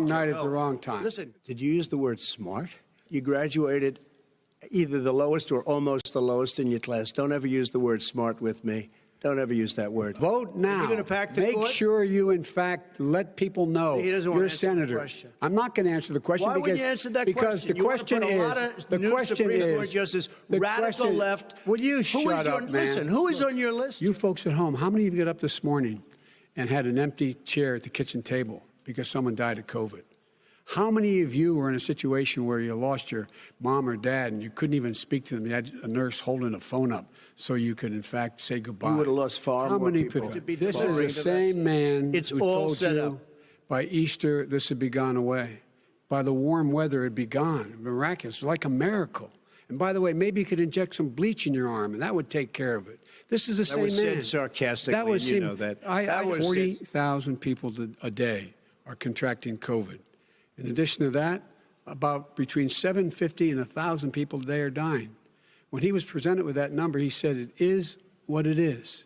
night at the wrong time. Listen, did you use the word smart? You graduated either the lowest or almost the lowest in your class. Don't ever use the word smart with me. Don't ever use that word. Vote now. You're going to pack the Make court? sure you, in fact, let people know He doesn't want you're to a answer the senator. question. I'm not going to answer the question Why because wouldn't you answer that because question? the question you want to put a is lot of the new question Supreme Court is justice, the radical question, left. Will you shut up, man? Listen, who is on your list? You folks at home, how many of you got up this morning and had an empty chair at the kitchen table because someone died of COVID? How many of you were in a situation where you lost your mom or dad and you couldn't even speak to them? You had a nurse holding a phone up so you could, in fact, say goodbye. You would have lost far How more many people. This is the same man It's who all told set you up. by Easter this would be gone away. By the warm weather, it'd be gone. Miraculous, like a miracle. And by the way, maybe you could inject some bleach in your arm, and that would take care of it. This is the same man. That was said sarcastically, That was you know that. That was 40,000 people a day are contracting COVID. In addition to that, about between 750 and 1,000 people a day are dying. When he was presented with that number, he said, it is what it is.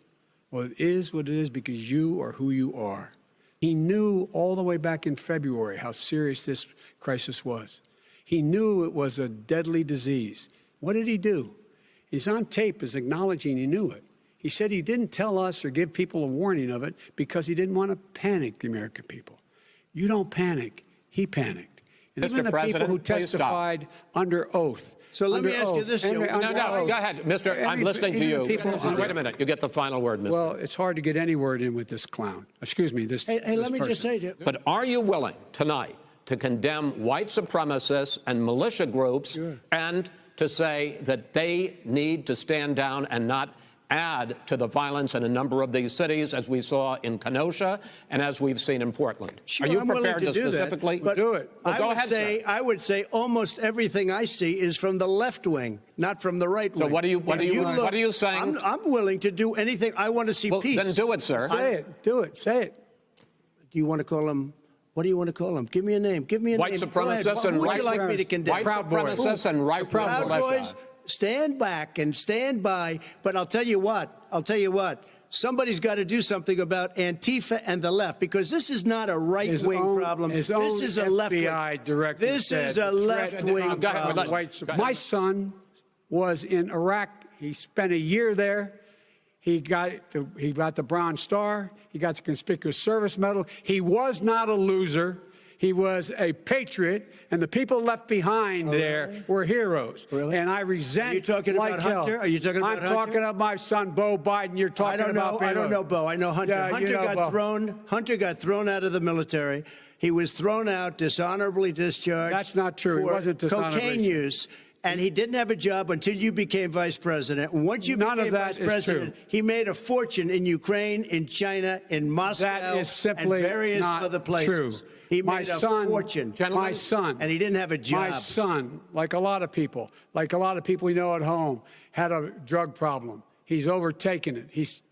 Well, it is what it is because you are who you are. He knew all the way back in February how serious this crisis was. He knew it was a deadly disease. What did he do? He's on tape as acknowledging he knew it. He said he didn't tell us or give people a warning of it because he didn't want to panic the American people. You don't panic. He panicked. And even the people who testified under oath. So let me ask you this. No, go ahead, Mr. I'm listening to you. Wait a minute. You get the final word, Mr. Well, it's hard to get any word in with this clown. Excuse me. This. Hey, let me person. just say to you. But are you willing tonight to condemn white supremacists and militia groups and to say that they need to stand down and not add to the violence in a number of these cities, as we saw in Kenosha and as we've seen in Portland? Sure, are you I'm willing prepared to do specifically that, but do it? Well, go ahead, sir. I would say almost everything I see is from the left wing, not from the right wing. So what are you saying? I'm willing to do anything. I want to see peace. Then do it, sir. Say it. Do it. Say it. Do you want to call him? What do you want to call him? Give me a name. Give me a White name. supremacists and Who would white you like me to condemn? White supremacists and right Proud militia. Boys, stand back and stand by. But I'll tell you what. Somebody's got to do something about Antifa and the left, because this is not a right-wing problem. This is a left-wing. director. This is a left-wing problem. My son was in Iraq. He spent a year there. He got the Bronze Star. He got the Conspicuous Service Medal. He was not a loser. He was a patriot, and the people left behind there were heroes. Really? And I resent. Are you talking like about hell. Hunter? Are you talking about I'm Hunter? talking about my son, Bo Biden. You're talking about. I don't know Bo. I know Hunter. Yeah, Hunter you know got Bo. Hunter got thrown out of the military. He was thrown out, dishonorably discharged. That's not true. He For wasn't dishonorably cocaine use. And he didn't have a job until you became vice president. And once you became vice president, he made a fortune in Ukraine, in China, in Moscow, That is simply and various not other places. true. He My made son, a fortune. My son, and he didn't have a job. My son, like a lot of people we know at home, had a drug problem. He's overtaken it. He's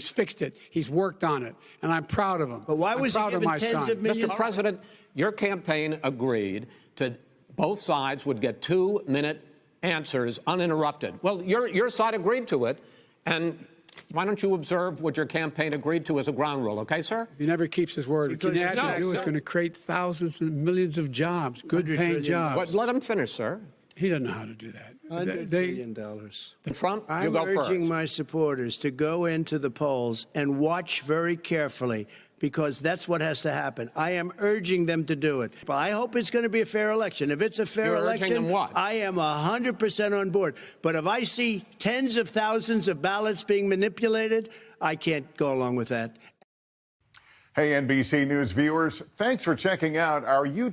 fixed it. He's worked on it, and I'm proud of him. But why was he given tens of millions? Mr. President, your campaign agreed to both sides would get 2-minute answers uninterrupted. Well, your side agreed to it, and why don't you observe what your campaign agreed to as a ground rule, okay, sir? He never keeps his word. What he's going to do is going to create thousands and millions of jobs, good-paying jobs. But let him finish, sir. He doesn't know how to do that. $100 billion. Trump, you I'm go first. urging my supporters to go into the polls and watch very carefully, because that's what has to happen. I am urging them to do it. But I hope it's going to be a fair election. If it's a fair election, I am 100% on board. But if I see tens of thousands of ballots being manipulated, I can't go along with that. Hey, NBC News viewers, thanks for checking out our YouTube